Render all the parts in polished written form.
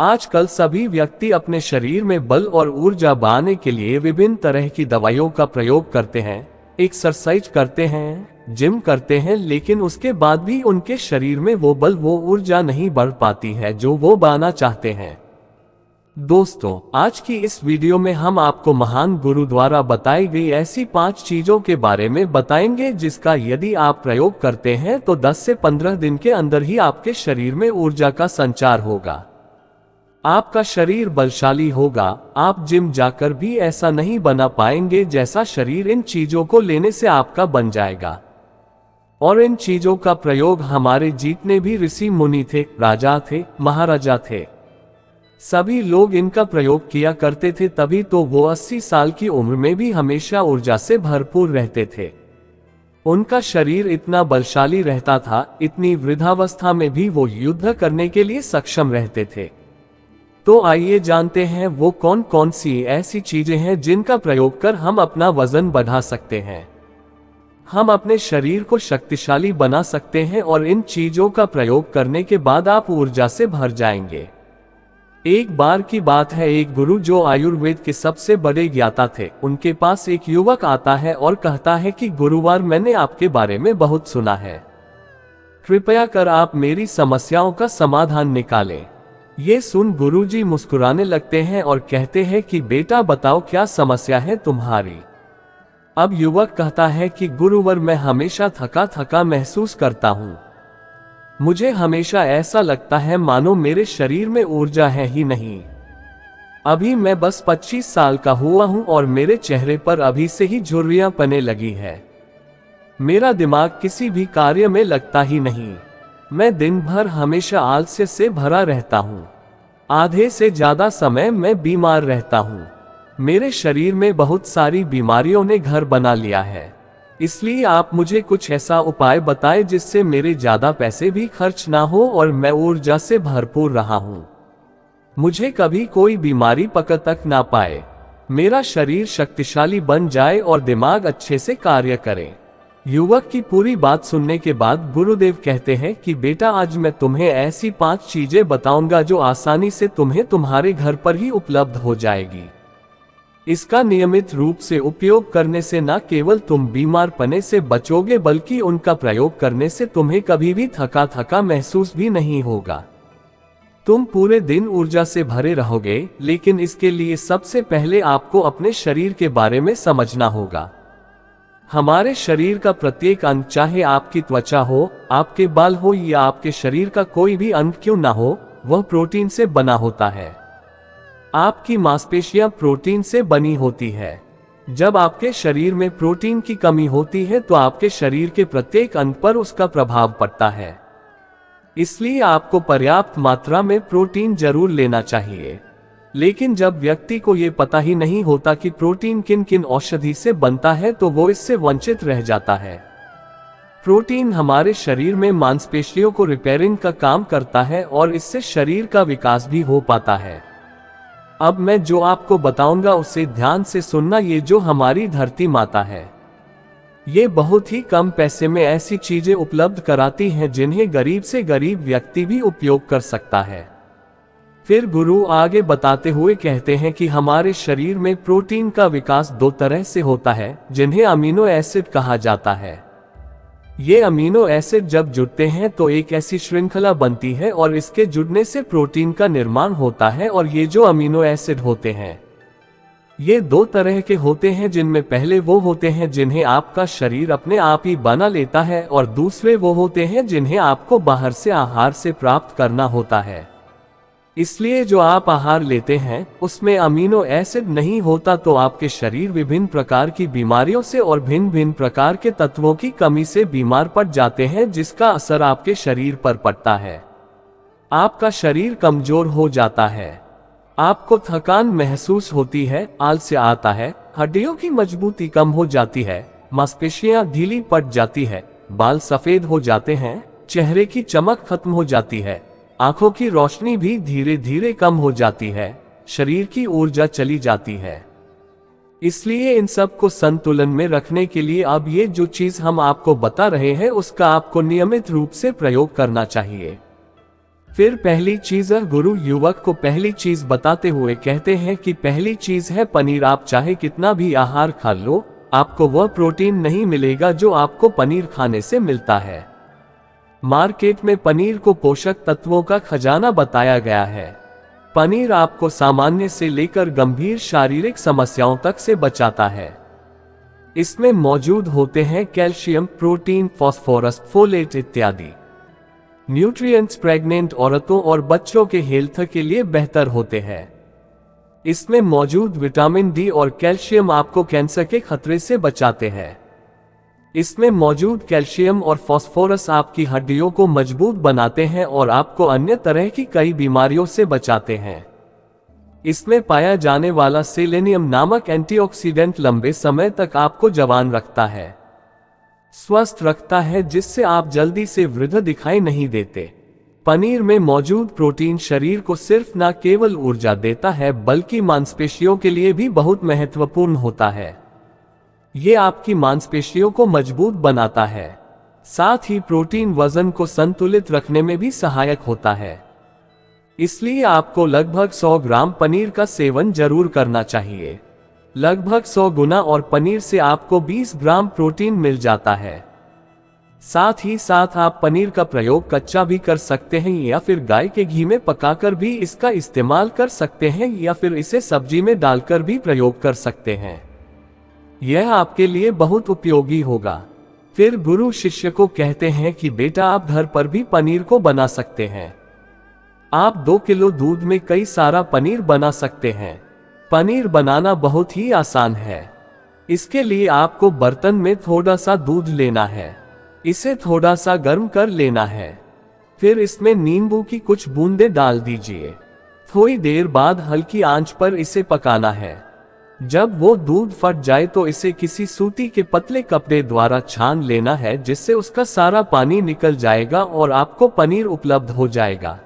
आजकल सभी व्यक्ति अपने शरीर में बल और ऊर्जा बढ़ाने के लिए विभिन्न तरह की दवाइयों का प्रयोग करते हैं, एक्सरसाइज करते हैं, जिम करते हैं, लेकिन उसके बाद भी उनके शरीर में वो बल वो ऊर्जा नहीं बढ़ पाती है जो वो बढ़ाना चाहते हैं। दोस्तों, आज की इस वीडियो में हम आपको महान गुरु द्वारा बताई गई ऐसी 5 चीजों के बारे में बताएंगे जिसका यदि आप प्रयोग करते हैं तो 10 से 15 दिन के अंदर ही आपके शरीर में ऊर्जा का संचार होगा, आपका शरीर बलशाली होगा। आप जिम जाकर भी ऐसा नहीं बना पाएंगे जैसा शरीर इन चीजों को लेने से आपका बन जाएगा। और इन चीजों का प्रयोग हमारे जितने भी ऋषि मुनि थे, राजा थे, महाराजा थे, सभी लोग इनका प्रयोग किया करते थे, तभी तो वो 80 साल की उम्र में भी हमेशा ऊर्जा से भरपूर रहते थे। उनका शरीर इतना बलशाली रहता था, इतनी वृद्धावस्था में भी वो युद्ध करने के लिए सक्षम रहते थे। तो आइए जानते हैं वो कौन कौन सी ऐसी चीजें हैं जिनका प्रयोग कर हम अपना वजन बढ़ा सकते हैं, हम अपने शरीर को शक्तिशाली बना सकते हैं और इन चीजों का प्रयोग करने के बाद आप ऊर्जा से भर जाएंगे। एक बार की बात है, एक गुरु जो आयुर्वेद के सबसे बड़े ज्ञाता थे, उनके पास एक युवक आता है और कहता है कि गुरुवार मैंने आपके बारे में बहुत सुना है, कृपया कर आप मेरी समस्याओं का समाधान निकालें। ये सुन गुरुजी मुस्कुराने लगते हैं और कहते हैं कि बेटा बताओ क्या समस्या है तुम्हारी। अब युवक कहता है कि गुरुवर मैं हमेशा थका थका महसूस करता हूँ, मुझे हमेशा ऐसा लगता है मानो मेरे शरीर में ऊर्जा है ही नहीं। अभी मैं बस 25 साल का हुआ हूँ और मेरे चेहरे पर अभी से ही झुर्रियां पड़ने लगी है, मेरा दिमाग किसी भी कार्य में लगता ही नहीं, मैं दिन भर हमेशा आलस्य से भरा रहता हूँ, आधे से ज्यादा समय मैं बीमार रहता हूँ, मेरे शरीर में बहुत सारी बीमारियों ने घर बना लिया है, इसलिए आप मुझे कुछ ऐसा उपाय बताएं जिससे मेरे ज्यादा पैसे भी खर्च ना हो और मैं ऊर्जा से भरपूर रहा हूँ, मुझे कभी कोई बीमारी पकड़ तक ना पाए, मेरा शरीर शक्तिशाली बन जाए और दिमाग अच्छे से कार्य करे। युवक की पूरी बात सुनने के बाद गुरुदेव कहते हैं कि बेटा आज मैं तुम्हें ऐसी 5 चीजें बताऊंगा जो आसानी से तुम्हें तुम्हारे घर पर ही उपलब्ध हो जाएगी। इसका नियमित रूप से उपयोग करने से न केवल तुम बीमार पड़ने से बचोगे बल्कि उनका प्रयोग करने से तुम्हें कभी भी थका थका महसूस भी नहीं होगा, तुम पूरे दिन ऊर्जा से भरे रहोगे। लेकिन इसके लिए सबसे पहले आपको अपने शरीर के बारे में समझना होगा। हमारे शरीर का प्रत्येक अंग, चाहे आपकी त्वचा हो, आपके बाल हो या आपके शरीर का कोई भी अंग क्यों ना हो, वह प्रोटीन से बना होता है। आपकी मांसपेशियां प्रोटीन से बनी होती है। जब आपके शरीर में प्रोटीन की कमी होती है तो आपके शरीर के प्रत्येक अंग पर उसका प्रभाव पड़ता है, इसलिए आपको पर्याप्त मात्रा में प्रोटीन जरूर लेना चाहिए। लेकिन जब व्यक्ति को ये पता ही नहीं होता कि प्रोटीन किन किन औषधि से बनता है तो वो इससे वंचित रह जाता है। प्रोटीन हमारे शरीर में मांसपेशियों को रिपेयरिंग का काम करता है और इससे शरीर का विकास भी हो पाता है। अब मैं जो आपको बताऊंगा उसे ध्यान से सुनना। ये जो हमारी धरती माता है, ये बहुत ही कम पैसे में ऐसी चीजें उपलब्ध कराती हैं जिन्हें गरीब से गरीब व्यक्ति भी उपयोग कर सकता है। फिर गुरु आगे बताते हुए कहते हैं कि हमारे शरीर में प्रोटीन का विकास 2 तरह से होता है, जिन्हें अमीनो एसिड कहा जाता है। ये अमीनो एसिड जब जुड़ते हैं तो एक ऐसी श्रृंखला बनती है और इसके जुड़ने से प्रोटीन का निर्माण होता है। और ये जो अमीनो एसिड होते हैं, ये 2 तरह के होते हैं, जिनमें पहले वो होते हैं जिन्हें आपका शरीर अपने आप ही बना लेता है और दूसरे वो होते हैं जिन्हें आपको बाहर से आहार से प्राप्त करना होता है। इसलिए जो आप आहार लेते हैं उसमें अमीनो एसिड नहीं होता तो आपके शरीर विभिन्न प्रकार की बीमारियों से और भिन्न भिन्न प्रकार के तत्वों की कमी से बीमार पड़ जाते हैं, जिसका असर आपके शरीर पर पड़ता है। आपका शरीर कमजोर हो जाता है, आपको थकान महसूस होती है, आलस्य आता है, हड्डियों की मजबूती कम हो जाती है, मांसपेशियां ढीली पड़ जाती है, बाल सफेद हो जाते हैं, चेहरे की चमक खत्म हो जाती है, आंखों की रोशनी भी धीरे धीरे कम हो जाती है, शरीर की ऊर्जा चली जाती है। इसलिए इन सब को संतुलन में रखने के लिए अब ये जो चीज हम आपको बता रहे हैं उसका आपको नियमित रूप से प्रयोग करना चाहिए। फिर पहली चीज, गुरु युवक को पहली चीज बताते हुए कहते हैं कि पहली चीज है पनीर। आप चाहे कितना भी आहार खा लो, आपको वह प्रोटीन नहीं मिलेगा जो आपको पनीर खाने से मिलता है। मार्केट में पनीर को पोषक तत्वों का खजाना बताया गया है। पनीर आपको सामान्य से लेकर गंभीर शारीरिक समस्याओं तक से बचाता है। इसमें मौजूद होते हैं कैल्शियम, प्रोटीन, फास्फोरस, फोलेट इत्यादि न्यूट्रिएंट्स प्रेग्नेंट औरतों और बच्चों के हेल्थ के लिए बेहतर होते हैं। इसमें मौजूद विटामिन डी और कैल्शियम आपको कैंसर के खतरे से बचाते हैं। इसमें मौजूद कैल्शियम और फास्फोरस आपकी हड्डियों को मजबूत बनाते हैं और आपको अन्य तरह की कई बीमारियों से बचाते हैं। इसमें पाया जाने वाला सेलेनियम नामक एंटीऑक्सीडेंट लंबे समय तक आपको जवान रखता है, स्वस्थ रखता है, जिससे आप जल्दी से वृद्ध दिखाई नहीं देते। पनीर में मौजूद प्रोटीन शरीर को सिर्फ न केवल ऊर्जा देता है बल्कि मांसपेशियों के लिए भी बहुत महत्वपूर्ण होता है। ये आपकी मांसपेशियों को मजबूत बनाता है। साथ ही प्रोटीन वजन को संतुलित रखने में भी सहायक होता है। इसलिए आपको लगभग 100 ग्राम पनीर का सेवन जरूर करना चाहिए। लगभग 100 गुना और पनीर से आपको 20 ग्राम प्रोटीन मिल जाता है। साथ ही साथ आप पनीर का प्रयोग कच्चा भी कर सकते हैं या फिर गाय के घी में पकाकर भी इसका इस्तेमाल कर सकते हैं या फिर इसे सब्जी में डालकर भी प्रयोग कर सकते हैं। यह आपके लिए बहुत उपयोगी होगा। फिर गुरु शिष्य को कहते हैं कि बेटा, आप घर पर भी पनीर को बना सकते हैं। आप 2 किलो दूध में कई सारा पनीर बना सकते हैं। पनीर बनाना बहुत ही आसान है। इसके लिए आपको बर्तन में थोड़ा सा दूध लेना है, इसे थोड़ा सा गर्म कर लेना है। फिर इसमें नींबू की कुछ बूंदें डाल दीजिए। थोड़ी देर बाद हल्की आंच पर इसे पकाना है। जब वो दूध फट जाए तो इसे किसी सूती के पतले कपड़े द्वारा छान लेना है, जिससे उसका सारा पानी निकल जाएगा और आपको पनीर उपलब्ध हो जाएगा।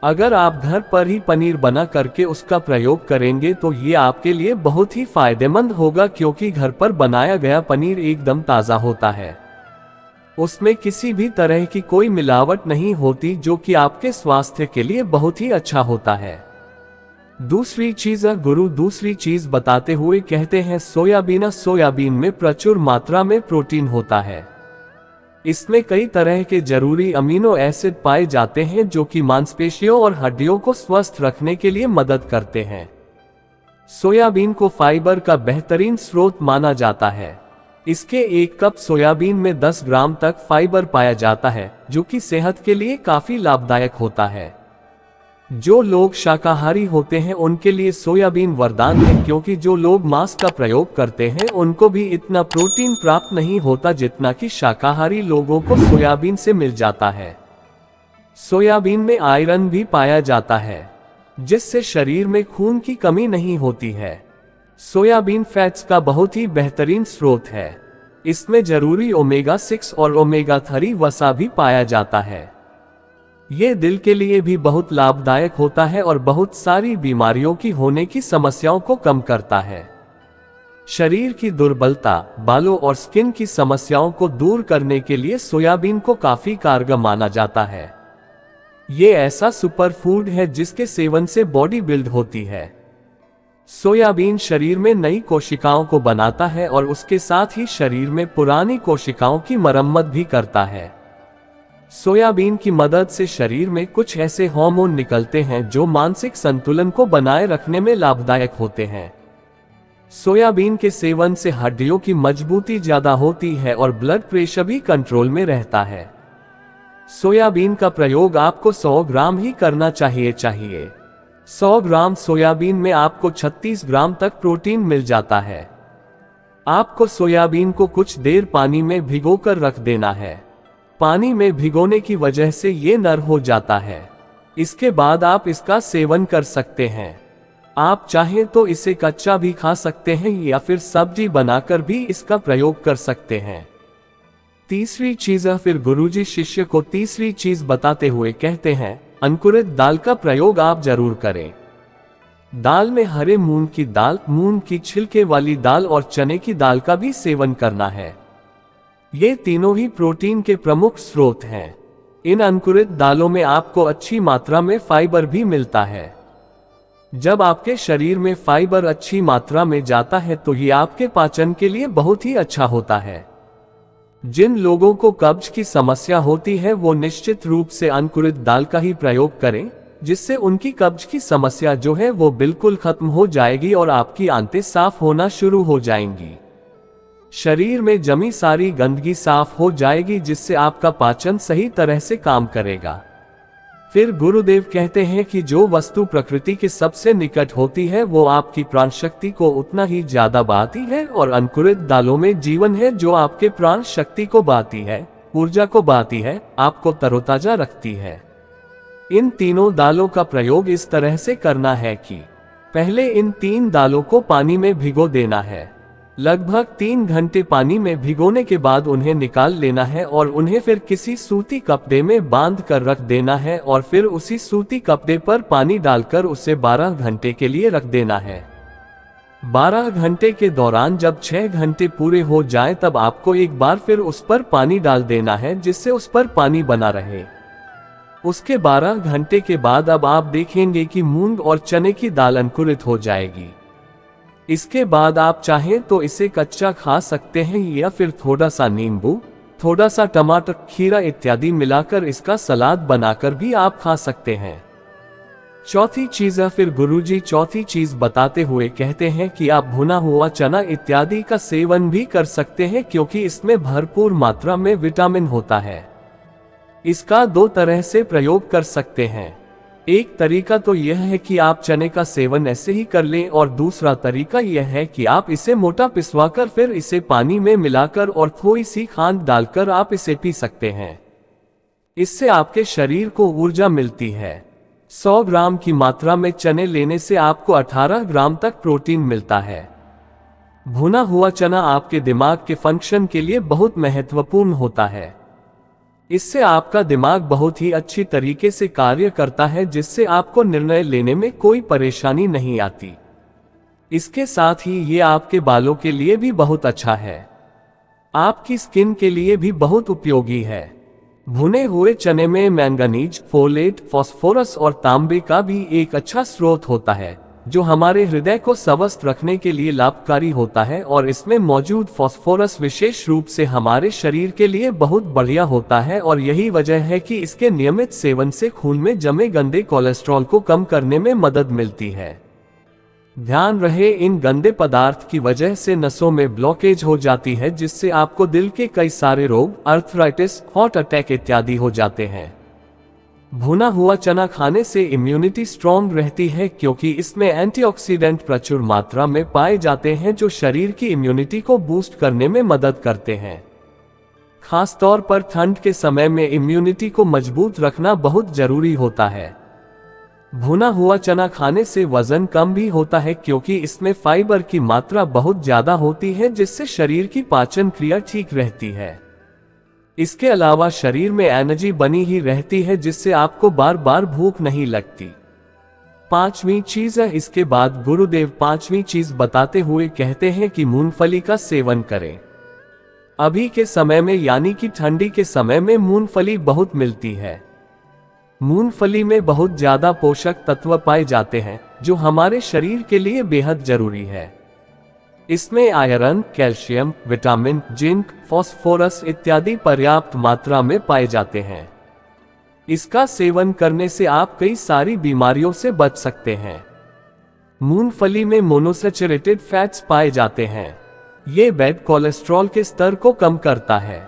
अगर आप घर पर ही पनीर बना करके उसका प्रयोग करेंगे तो ये आपके लिए बहुत ही फायदेमंद होगा, क्योंकि घर पर बनाया गया पनीर एकदम ताज़ा होता है। उसमें किसी भी तरह की कोई मिलावट नहीं होती, जो कि आपके स्वास्थ्य के लिए बहुत ही अच्छा होता है। दूसरी चीज बताते हुए कहते हैं सोयाबीन। सोयाबीन में प्रचुर मात्रा में प्रोटीन होता है। इसमें कई तरह के जरूरी अमीनो एसिड पाए जाते हैं जो कि मांसपेशियों और हड्डियों को स्वस्थ रखने के लिए मदद करते हैं। सोयाबीन को फाइबर का बेहतरीन स्रोत माना जाता है। इसके 1 कप सोयाबीन में 10 ग्राम तक फाइबर पाया जाता है, जो कि सेहत के लिए काफी लाभदायक होता है। जो लोग शाकाहारी होते हैं उनके लिए सोयाबीन वरदान है, क्योंकि जो लोग मांस का प्रयोग करते हैं उनको भी इतना प्रोटीन प्राप्त नहीं होता जितना कि शाकाहारी लोगों को सोयाबीन से मिल जाता है। सोयाबीन में आयरन भी पाया जाता है, जिससे शरीर में खून की कमी नहीं होती है। सोयाबीन फैट्स का बहुत ही बेहतरीन स्रोत है। इसमें जरूरी ओमेगा 6 और ओमेगा 3 वसा भी पाया जाता है। ये दिल के लिए भी बहुत लाभदायक होता है और बहुत सारी बीमारियों की होने की समस्याओं को कम करता है। शरीर की दुर्बलता, बालों और स्किन की समस्याओं को दूर करने के लिए सोयाबीन को काफी कारगर माना जाता है। ये ऐसा सुपर फूड है जिसके सेवन से बॉडी बिल्ड होती है। सोयाबीन शरीर में नई कोशिकाओं को बनाता है और उसके साथ ही शरीर में पुरानी कोशिकाओं की मरम्मत भी करता है। सोयाबीन की मदद से शरीर में कुछ ऐसे हार्मोन निकलते हैं जो मानसिक संतुलन को बनाए रखने में लाभदायक होते हैं। सोयाबीन के सेवन से हड्डियों की मजबूती ज्यादा होती है और ब्लड प्रेशर भी कंट्रोल में रहता है। सोयाबीन का प्रयोग आपको 100 ग्राम ही करना चाहिए। 100 ग्राम सोयाबीन में आपको 36 ग्राम तक प्रोटीन मिल जाता है। आपको सोयाबीन को कुछ देर पानी में भिगोकर रख देना है। पानी में भिगोने की वजह से ये नर हो जाता है। इसके बाद आप इसका सेवन कर सकते हैं। आप चाहें तो इसे कच्चा भी खा सकते हैं या फिर सब्जी बनाकर भी इसका प्रयोग कर सकते हैं। तीसरी चीज, फिर गुरुजी शिष्य को तीसरी चीज बताते हुए कहते हैं अंकुरित दाल का प्रयोग आप जरूर करें। दाल में हरे मूंग की दाल, मूंग की छिलके वाली दाल और चने की दाल का भी सेवन करना है। ये तीनों ही प्रोटीन के प्रमुख स्रोत हैं। इन अंकुरित दालों में आपको अच्छी मात्रा में फाइबर भी मिलता है। जब आपके शरीर में फाइबर अच्छी मात्रा में जाता है तो ये आपके पाचन के लिए बहुत ही अच्छा होता है। जिन लोगों को कब्ज की समस्या होती है वो निश्चित रूप से अंकुरित दाल का ही प्रयोग करें, जिससे उनकी कब्ज की समस्या जो है वो बिल्कुल खत्म हो जाएगी और आपकी आंतें साफ होना शुरू हो जाएंगी। शरीर में जमी सारी गंदगी साफ हो जाएगी, जिससे आपका पाचन सही तरह से काम करेगा। फिर गुरुदेव कहते हैं कि जो वस्तु प्रकृति के सबसे निकट होती है वो आपकी प्राण शक्ति को उतना ही ज्यादा बढ़ाती है, और अंकुरित दालों में जीवन है जो आपके प्राण शक्ति को बढ़ाती है, ऊर्जा को बढ़ाती है, आपको तरोताजा रखती है। इन तीनों दालों का प्रयोग इस तरह से करना है कि पहले इन 3 दालों को पानी में भिगो देना है। लगभग 3 घंटे पानी में भिगोने के बाद उन्हें निकाल लेना है और उन्हें फिर किसी सूती कपड़े में बांध कर रख देना है, और फिर उसी सूती कपड़े पर पानी डालकर उसे 12 घंटे के लिए रख देना है। 12 घंटे के दौरान जब 6 घंटे पूरे हो जाएं तब आपको एक बार फिर उस पर पानी डाल देना है, जिससे उस पर पानी बना रहे। उसके 12 घंटे के बाद अब आप देखेंगे कि मूंग और चने की दाल अंकुरित हो जाएगी। इसके बाद आप चाहें तो इसे कच्चा खा सकते हैं या फिर थोड़ा सा नींबू, थोड़ा सा टमाटर, खीरा इत्यादि मिलाकर इसका सलाद बनाकर भी आप खा सकते हैं। चौथी चीज फिर गुरुजी चौथी चीज बताते हुए कहते हैं कि आप भुना हुआ चना इत्यादि का सेवन भी कर सकते हैं, क्योंकि इसमें भरपूर मात्रा में विटामिन होता है। इसका 2 तरह से प्रयोग कर सकते हैं। एक तरीका तो यह है कि आप चने का सेवन ऐसे ही कर लें, और दूसरा तरीका यह है कि आप इसे मोटा पिसवाकर फिर इसे पानी में मिलाकर और थोड़ी सी खांड डालकर आप इसे पी सकते हैं। इससे आपके शरीर को ऊर्जा मिलती है। 100 ग्राम की मात्रा में चने लेने से आपको 18 ग्राम तक प्रोटीन मिलता है। भुना हुआ चना आपके दिमाग के फंक्शन के लिए बहुत महत्वपूर्ण होता है। इससे आपका दिमाग बहुत ही अच्छी तरीके से कार्य करता है, जिससे आपको निर्णय लेने में कोई परेशानी नहीं आती। इसके साथ ही ये आपके बालों के लिए भी बहुत अच्छा है, आपकी स्किन के लिए भी बहुत उपयोगी है। भुने हुए चने में मैंगनीज, फोलेट, फास्फोरस और तांबे का भी एक अच्छा स्रोत होता है, जो हमारे हृदय को स्वस्थ रखने के लिए लाभकारी होता है, और इसमें मौजूद फास्फोरस विशेष रूप से हमारे शरीर के लिए बहुत बढ़िया होता है, और यही वजह है कि इसके नियमित सेवन से खून में जमे गंदे कोलेस्ट्रॉल को कम करने में मदद मिलती है। ध्यान रहे, इन गंदे पदार्थ की वजह से नसों में ब्लॉकेज हो जाती है, जिससे आपको दिल के कई सारे रोग, अर्थराइटिस, हार्ट अटैक इत्यादि हो जाते हैं। भुना हुआ चना खाने से इम्यूनिटी स्ट्रॉन्ग रहती है, क्योंकि इसमें एंटीऑक्सीडेंट प्रचुर मात्रा में पाए जाते हैं, जो शरीर की इम्यूनिटी को बूस्ट करने में मदद करते हैं। खास तौर पर ठंड के समय में इम्यूनिटी को मजबूत रखना बहुत जरूरी होता है। भुना हुआ चना खाने से वजन कम भी होता है, क्योंकि इसमें फाइबर की मात्रा बहुत ज्यादा होती है, जिससे शरीर की पाचन क्रिया ठीक रहती है। इसके अलावा शरीर में एनर्जी बनी ही रहती है, जिससे आपको बार बार भूख नहीं लगती। 5वीं चीज है, इसके बाद गुरुदेव 5वीं चीज बताते हुए कहते हैं कि मूंगफली का सेवन करें। अभी के समय में यानी कि ठंडी के समय में मूंगफली बहुत मिलती है। मूंगफली में बहुत ज्यादा पोषक तत्व पाए जाते हैं, जो हमारे शरीर के लिए बेहद जरूरी है। इसमें iron, calcium, vitamin, zinc, phosphorus इत्यादि पर्याप्त मात्रा में पाए जाते हैं। इसका सेवन करने से आप कई सारी बीमारियों से बच सकते हैं। मूंगफली में मोनोसैचुरेटेड फैट्स पाए जाते हैं। ये बैड कोलेस्ट्रॉल के स्तर को कम करता है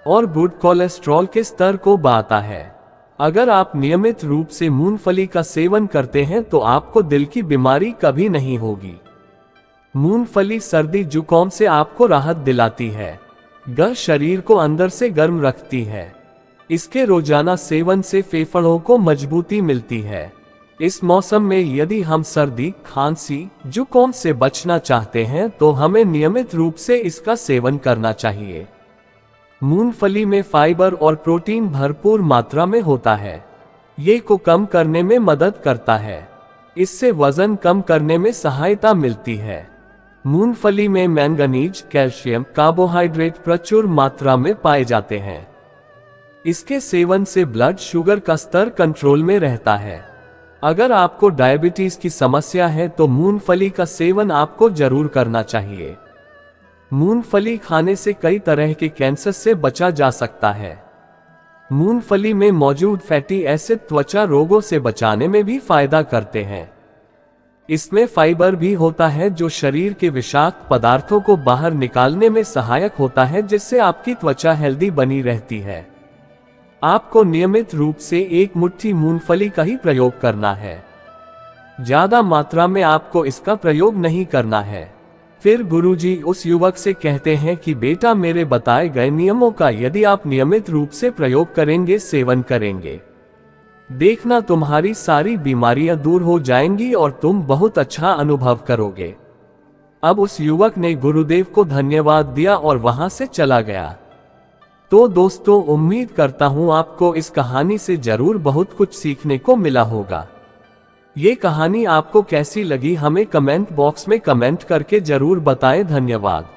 और गुड कोलेस्ट्रॉल के स्तर को बढ़ाता है। अगर आप नियमित रूप से मूंगफली का सेवन करते हैं तो आपको दिल की बीमारी कभी नहीं होगी। मूंगफली सर्दी जुकाम से आपको राहत दिलाती है, शरीर को अंदर से गर्म रखती है। इसके रोजाना सेवन से फेफड़ों को मजबूती मिलती है। इस मौसम में यदि हम सर्दी, खांसी, जुकाम से बचना चाहते हैं तो हमें नियमित रूप से इसका सेवन करना चाहिए। मूंगफली में फाइबर और प्रोटीन भरपूर मात्रा में होता है। ये को कम करने में मदद करता है। इससे वजन कम करने में सहायता मिलती है। मूंगफली में मैंगनीज, कैल्शियम, कार्बोहाइड्रेट प्रचुर मात्रा में पाए जाते हैं। इसके सेवन से ब्लड शुगर का स्तर कंट्रोल में रहता है। अगर आपको डायबिटीज की समस्या है तो मूंगफली का सेवन आपको जरूर करना चाहिए। मूंगफली खाने से कई तरह के कैंसर से बचा जा सकता है। मूंगफली में मौजूद फैटी एसिड त्वचा रोगों से बचाने में भी फायदा करते हैं। इसमें फाइबर भी होता है जो शरीर के विषाक्त पदार्थों को बाहर निकालने में सहायक होता है, जिससे आपकी त्वचा हेल्दी बनी रहती है। आपको नियमित रूप से एक मुट्ठी मूंगफली का ही प्रयोग करना है। ज्यादा मात्रा में आपको इसका प्रयोग नहीं करना है। फिर गुरुजी उस युवक से कहते हैं कि बेटा, मेरे बताए गए नियमों का यदि आप नियमित रूप से प्रयोग करेंगे, सेवन करेंगे, देखना तुम्हारी सारी बीमारियां दूर हो जाएंगी और तुम बहुत अच्छा अनुभव करोगे। अब उस युवक ने गुरुदेव को धन्यवाद दिया और वहां से चला गया। तो दोस्तों, उम्मीद करता हूं आपको इस कहानी से जरूर बहुत कुछ सीखने को मिला होगा। ये कहानी आपको कैसी लगी हमें कमेंट बॉक्स में कमेंट करके जरूर बताएं। धन्यवाद।